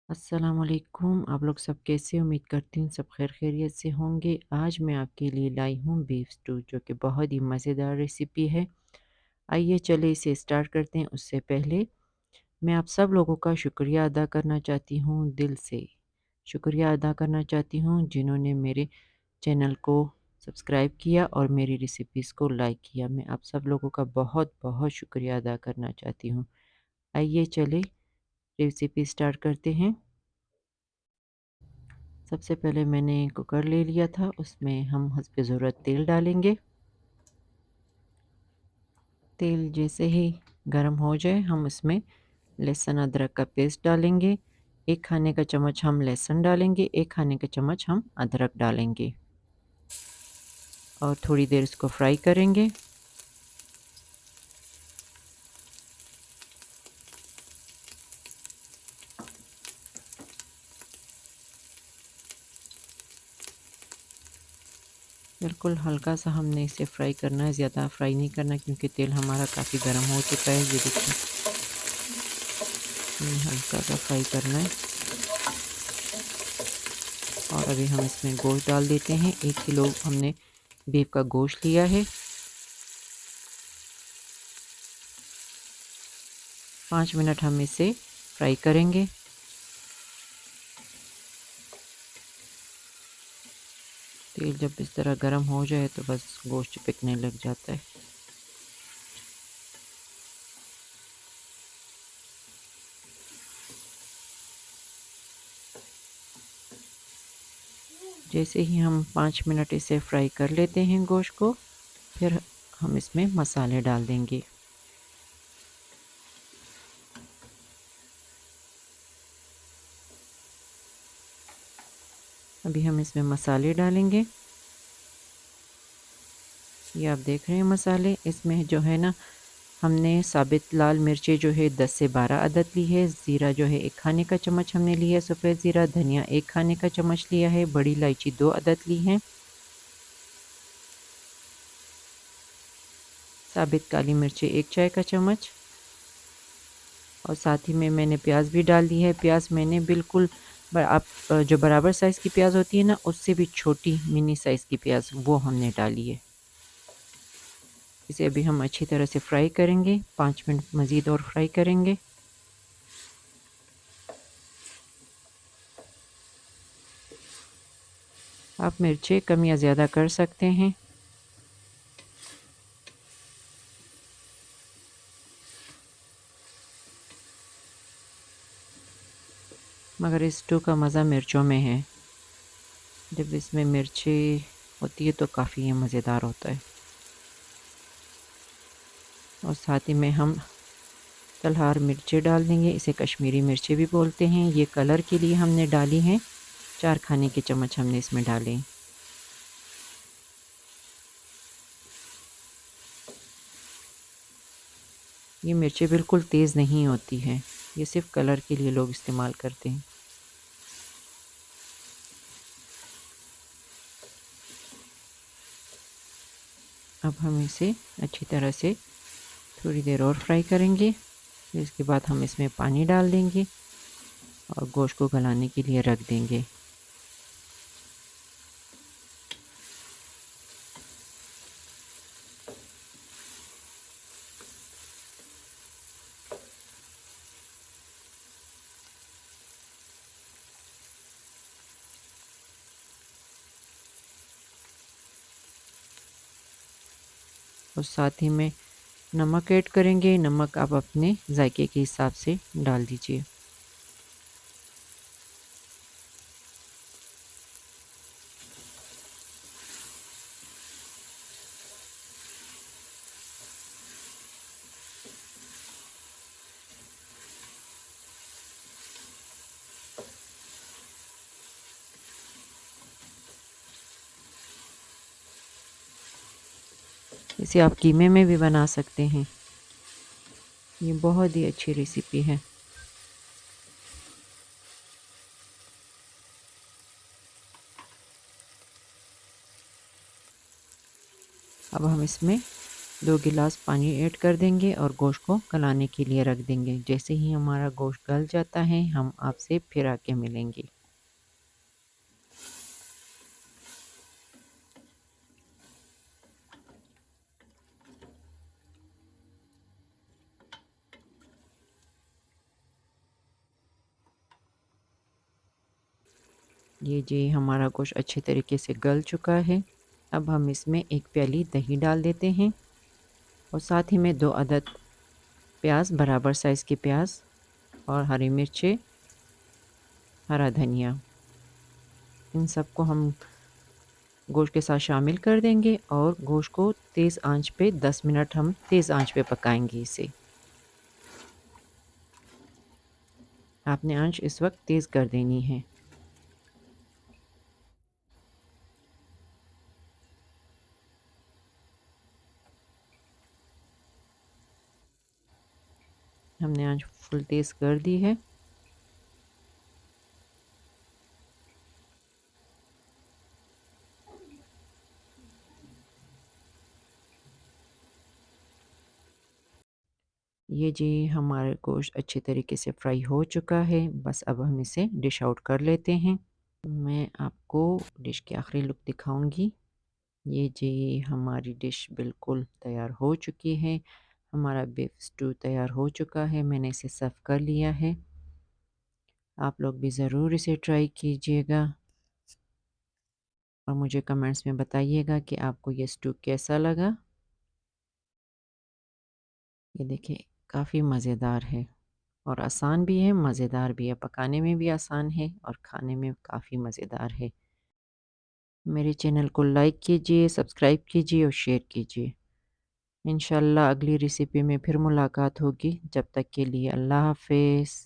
अस्सलामुअलैकुम। आप लोग सब कैसे? उम्मीद करती हूँ सब खैर खैरियत से होंगे। आज मैं आपके लिए लाई हूँ बीफ स्टू, जो कि बहुत ही मज़ेदार रेसिपी है। आइए चले इसे स्टार्ट करते हैं। उससे पहले मैं आप सब लोगों का शुक्रिया अदा करना चाहती हूँ, दिल से शुक्रिया अदा करना चाहती हूँ जिन्होंने मेरे चैनल को सब्सक्राइब किया और मेरी रेसिपीज़ को लाइक किया। मैं आप सब लोगों का बहुत बहुत शुक्रिया अदा करना चाहती हूँ। आइए चले रेसिपी स्टार्ट करते हैं। सबसे पहले मैंने कुकर ले लिया था, उसमें हम हस्बे ज़रूरत तेल डालेंगे। तेल जैसे ही गर्म हो जाए हम उसमें लहसुन अदरक का पेस्ट डालेंगे। 1 खाने का चम्मच हम लहसुन डालेंगे, 1 खाने का चम्मच हम अदरक डालेंगे और थोड़ी देर इसको फ्राई करेंगे। बिल्कुल हल्का सा हमने इसे फ्राई करना है, ज़्यादा फ्राई नहीं करना क्योंकि तेल हमारा काफ़ी गर्म हो चुका है। ये देखिए, ये हल्का सा फ्राई करना है। और अभी हम इसमें गोश्त डाल देते हैं। 1 किलो हमने बीफ का गोश्त लिया है। 5 मिनट हम इसे फ्राई करेंगे। तेल जब इस तरह गर्म हो जाए तो बस गोश्त चिपकने लग जाता है। जैसे ही हम 5 मिनट इसे फ्राई कर लेते हैं गोश्त को, फिर हम इसमें मसाले डाल देंगे। अभी हम इसमें मसाले डालेंगे। ये आप देख रहे हैं मसाले, इसमें जो है ना, हमने साबित लाल मिर्चें जो है 10 से 12 अदद ली है। ज़ीरा जो है 1 खाने का चम्मच हमने लिया है, सफ़ेद ज़ीरा। धनिया 1 खाने का चम्मच लिया है। बड़ी इलायची 2 अदद ली हैं। साबित काली मिर्चें 1 चाय का चम्मच। और साथ ही में मैंने प्याज भी डाल दी है। प्याज मैंने बिल्कुल आप जो बराबर साइज़ की प्याज होती है ना, उससे भी छोटी मिनी साइज़ की प्याज वो हमने डाली है। इसे अभी हम अच्छी तरह से फ्राई करेंगे, 5 मिनट मज़ीद और फ्राई करेंगे। आप मिर्चें कम या ज़्यादा कर सकते हैं। मगर इस स्टू का मज़ा मिर्चों में है। जब इसमें मिर्ची होती है तो काफ़ी ये मज़ेदार होता है। और साथ ही में हम तलहार मिर्चें डाल देंगे। इसे कश्मीरी मिर्चें भी बोलते हैं। ये कलर के लिए हमने डाली हैं। 4 खाने के चम्मच हमने इसमें डाले। ये मिर्चें बिल्कुल तेज़ नहीं होती हैं, ये सिर्फ़ कलर के लिए लोग इस्तेमाल करते हैं। अब हम इसे अच्छी तरह से थोड़ी देर और फ्राई करेंगे। फिर इसके बाद हम इसमें पानी डाल देंगे और गोश्त को गलाने के लिए रख देंगे। और साथ ही में नमक ऐड करेंगे। नमक आप अपने जायके के हिसाब से डाल दीजिए। इसे आप कीमे में भी बना सकते हैं। ये बहुत ही अच्छी रेसिपी है। अब हम इसमें 2 गिलास पानी ऐड कर देंगे और गोश्त को गलाने के लिए रख देंगे। जैसे ही हमारा गोश्त गल जाता है हम आपसे फिर आके मिलेंगे। ये जी हमारा गोश्त अच्छे तरीके से गल चुका है। अब हम इसमें 1 प्याली दही डाल देते हैं और साथ ही में 2 अदद प्याज, बराबर साइज़ के प्याज और हरी मिर्चें, हरा धनिया, इन सबको हम गोश्त के साथ शामिल कर देंगे और गोश्त को तेज़ आंच पे 10 मिनट हम तेज़ आंच पे पकाएंगे इसे। आपने आंच इस वक्त तेज़ कर देनी है। हमने आंच फुल तेज़ कर दी है। ये जी हमारा गोश्त अच्छे तरीके से फ्राई हो चुका है। बस अब हम इसे डिश आउट कर लेते हैं। मैं आपको डिश की आखिरी लुक दिखाऊंगी। ये जी हमारी डिश बिल्कुल तैयार हो चुकी है। हमारा बीफ स्टू तैयार हो चुका है। मैंने इसे सर्व कर लिया है। आप लोग भी ज़रूर इसे ट्राई कीजिएगा और मुझे कमेंट्स में बताइएगा कि आपको ये स्टू कैसा लगा। ये देखिए काफ़ी मज़ेदार है और आसान भी है, मज़ेदार भी है। पकाने में भी आसान है और खाने में काफ़ी मज़ेदार है। मेरे चैनल को लाइक कीजिए, सब्सक्राइब कीजिए और शेयर कीजिए। इंशाल्लाह अगली रेसिपी में फिर मुलाकात होगी। जब तक के लिए अल्लाह हाफ़िज़।